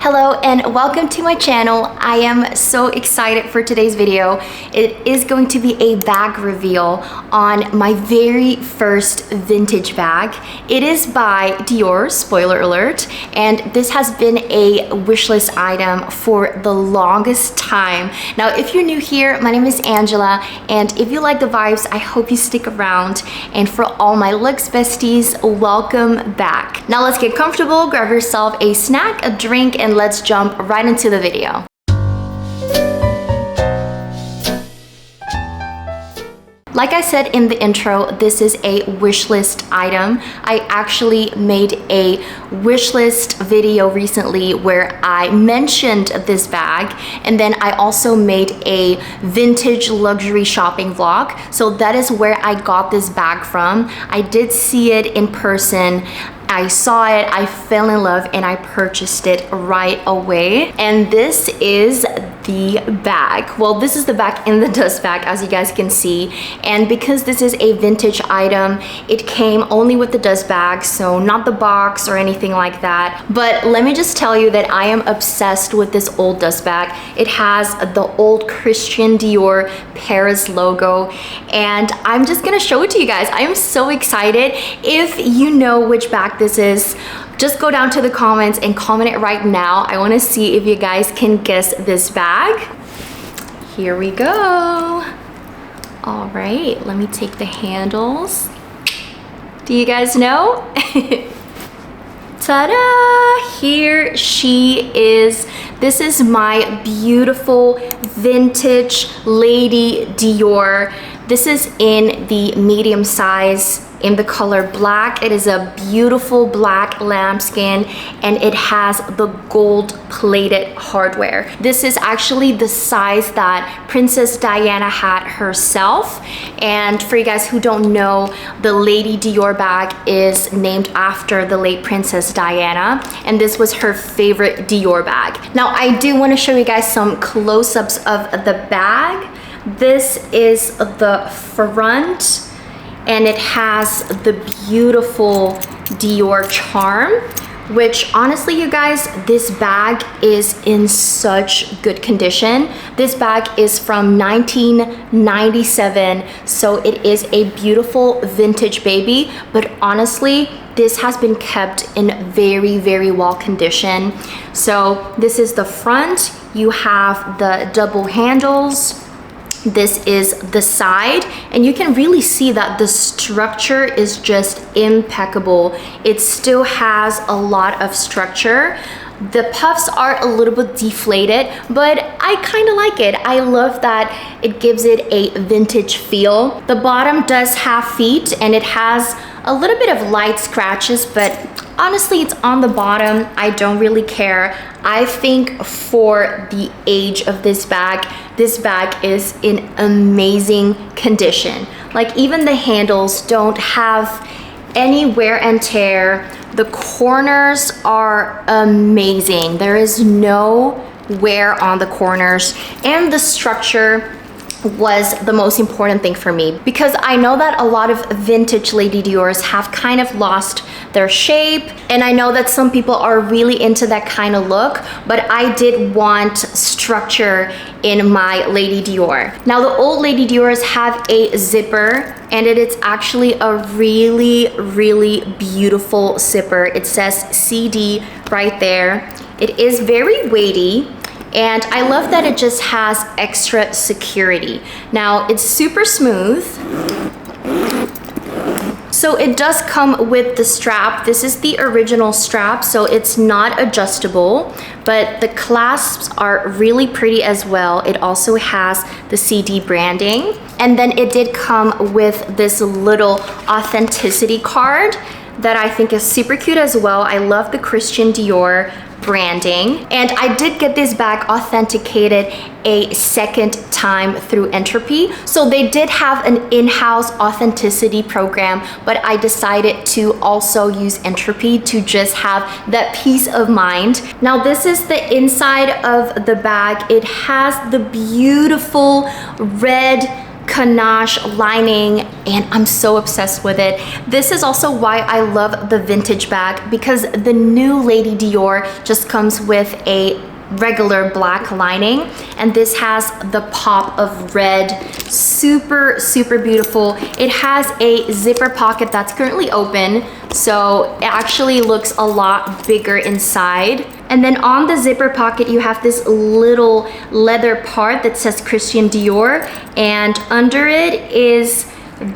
Hello and welcome to my channel. I am so excited for today's video. It is going to be a bag reveal on my very first vintage bag. It is by Dior, spoiler alert, and this has been a wishlist item for the longest time. Now, if you're new here, my name is Angela, and if you like the vibes, I hope you stick around. And for all my looks besties, welcome back. Now let's get comfortable, grab yourself a snack, a drink, and let's jump right into the video. Like I said in the intro, this is a wishlist item. I actually made a wishlist video recently where I mentioned this bag, and then I also made a vintage luxury shopping vlog. So that is where I got this bag from. I did see it in person. I saw it, I fell in love, and I purchased it right away. And this is the bag. Well, this is the bag in the dust bag, as you guys can see. And because this is a vintage item, it came only with the dust bag, so not the box or anything like that. But let me just tell you that I am obsessed with this old dust bag. It has the old Christian Dior Paris logo, and I'm just gonna show it to you guys. I am so excited. If you know which bag this is, just go down to the comments and comment it right now. I want to see if you guys can guess this bag. Here we go. All right, let me take the handles. Do you guys know? Ta-da! Here she is. This is my beautiful vintage Lady Dior. This is in the medium size, in the color black. It is a beautiful black lambskin, and it has the gold plated hardware. This is actually the size that Princess Diana had herself. And for you guys who don't know, the Lady Dior bag is named after the late Princess Diana, and this was her favorite Dior bag. Now, I do want to show you guys some close-ups of the bag. This is the front, and it has the beautiful Dior charm, which honestly, you guys, this bag is in such good condition. This bag is from 1997, so it is a beautiful vintage baby, but honestly, this has been kept in very, very well condition. So this is the front. You have the double handles. This is the side, and you can really see that the structure is just impeccable. It still has a lot of structure. The puffs are a little bit deflated, but I kind of like it. I love that it gives it a vintage feel. The bottom does have feet, and it has a little bit of light scratches, but honestly, it's on the bottom. I don't really care. I think for the age of this bag is in amazing condition. Like, even the handles don't have any wear and tear. The corners are amazing. There is no wear on the corners, and the structure was the most important thing for me, because I know that a lot of vintage Lady Diors have kind of lost their shape, and I know that some people are really into that kind of look, but I did want structure in my Lady Dior. Now, the old Lady Diors have a zipper, and it is actually a really, really beautiful zipper. It says CD right there. It is very weighty, and I love that it just has extra security. Now, it's super smooth. So it does come with the strap. This is the original strap, so it's not adjustable, but the clasps are really pretty as well. It also has the CD branding. And then it did come with this little authenticity card that I think is super cute as well. I love the Christian Dior branding, and I did get this bag authenticated a second time through Entropy. So they did have an in-house authenticity program, but I decided to also use Entropy to just have that peace of mind. Now, this is the inside of the bag. It has the beautiful red panache lining, and I'm so obsessed with it. This is also why I love the vintage bag, because the new Lady Dior just comes with a regular black lining, and this has the pop of red. Super beautiful. It has a zipper pocket that's currently open, so it actually looks a lot bigger inside. And then on the zipper pocket, you have this little leather part that says Christian Dior, and under it is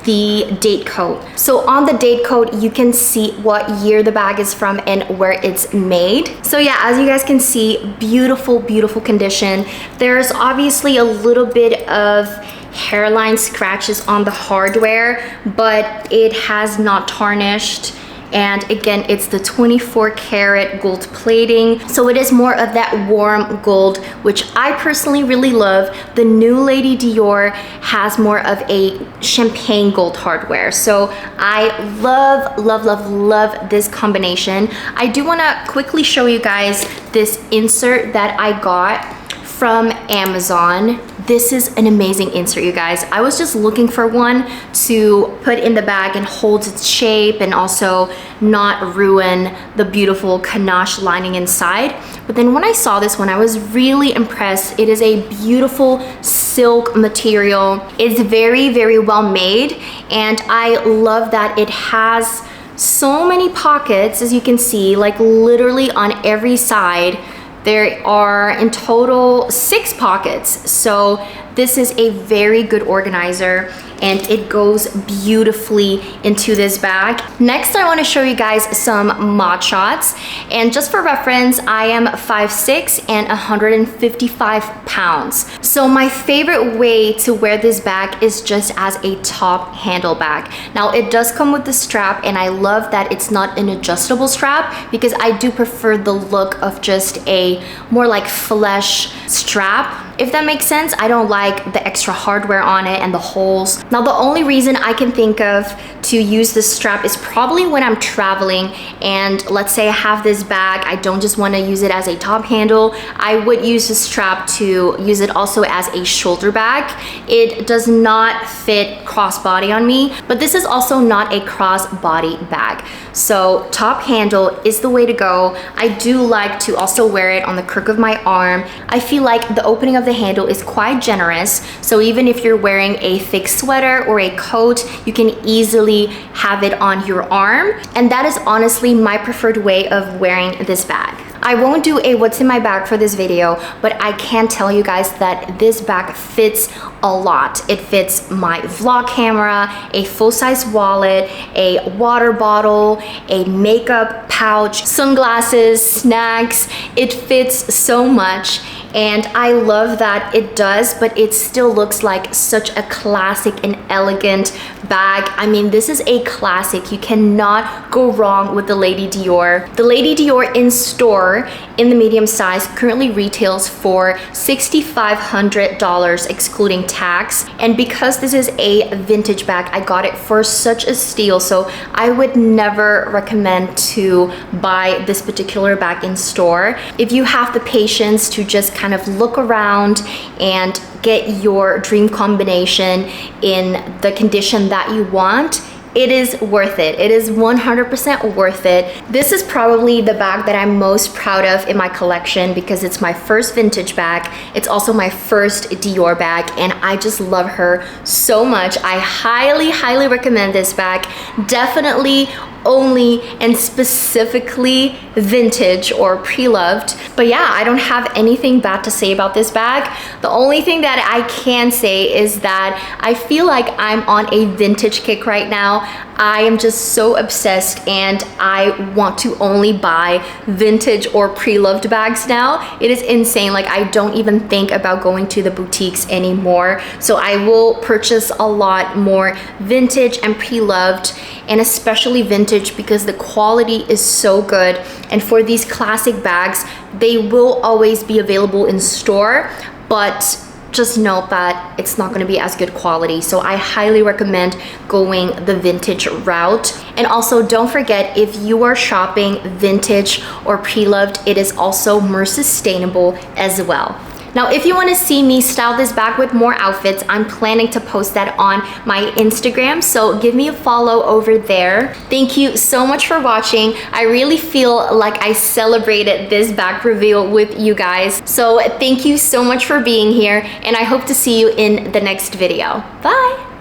the date code. So on the date code, you can see what year the bag is from and where it's made. So yeah, as you guys can see, beautiful condition. There's obviously a little bit of hairline scratches on the hardware, but it has not tarnished. And again, it's the 24 karat gold plating. So it is more of that warm gold, which I personally really love. The new Lady Dior has more of a champagne gold hardware. So I love this combination. I do wanna quickly show you guys this insert that I got from Amazon. This is an amazing insert, you guys. I was just looking for one to put in the bag and hold its shape and also not ruin the beautiful ganache lining inside. But then when I saw this one, I was really impressed. It is a beautiful silk material. It's very well made, and I love that it has so many pockets, as you can see, like literally on every side. There are in total 6 pockets. So this is a very good organizer, and it goes beautifully into this bag. Next, I want to show you guys some Modshots. And just for reference, I am 5'6" and 155 pounds. So my favorite way to wear this bag is just as a top handle bag. Now it does come with the strap, and I love that it's not an adjustable strap, because I do prefer the look of just a more like flesh strap, if that makes sense. I don't like the extra hardware on it and the holes. Now the only reason I can think of to use this strap is probably when I'm traveling, and let's say I have this bag, I don't just want to use it as a top handle. I would use the strap to use it also as a shoulder bag. It does not fit crossbody on me, but this is also not a crossbody bag. So top handle is the way to go. I do like to also wear it on the crook of my arm. I feel like the opening of the handle is quite generous, so even if you're wearing a thick sweater or a coat, you can easily have it on your arm, and that is honestly my preferred way of wearing this bag. I won't do a what's in my bag for this video, but I can tell you guys that this bag fits a lot. It fits my vlog camera, a full-size wallet, a water bottle, a makeup pouch, sunglasses, snacks. It fits so much, and I love that it does, but it still looks like such a classic and elegant bag. I mean, this is a classic. You cannot go wrong with the Lady Dior. The Lady Dior in store in the medium size currently retails for $6,500 excluding tax, and because this is a vintage bag, I got it for such a steal. So I would never recommend to buy this particular bag in store. If you have the patience to just kind of look around and get your dream combination in the condition that you want, it is worth it. It is 100% worth it. This is probably the bag that I'm most proud of in my collection, because it's my first vintage bag. It's also my first Dior bag, and I just love her so much. I highly recommend this bag. Definitely only and specifically vintage or pre-loved. But yeah, I don't have anything bad to say about this bag. The only thing that I can say is that I feel like I'm on a vintage kick right now. I am just so obsessed, and I want to only buy vintage or pre-loved bags now. It is insane. Like, I don't even think about going to the boutiques anymore. So I will purchase a lot more vintage and pre-loved, and especially vintage, because the quality is so good. And for these classic bags, they will always be available in store, but just note that it's not going to be as good quality. So I highly recommend going the vintage route. And also don't forget, if you are shopping vintage or pre-loved, it is also more sustainable as well. Now, if you want to see me style this bag with more outfits, I'm planning to post that on my Instagram, so give me a follow over there. Thank you so much for watching. I really feel like I celebrated this bag reveal with you guys. So thank you so much for being here, and I hope to see you in the next video. Bye!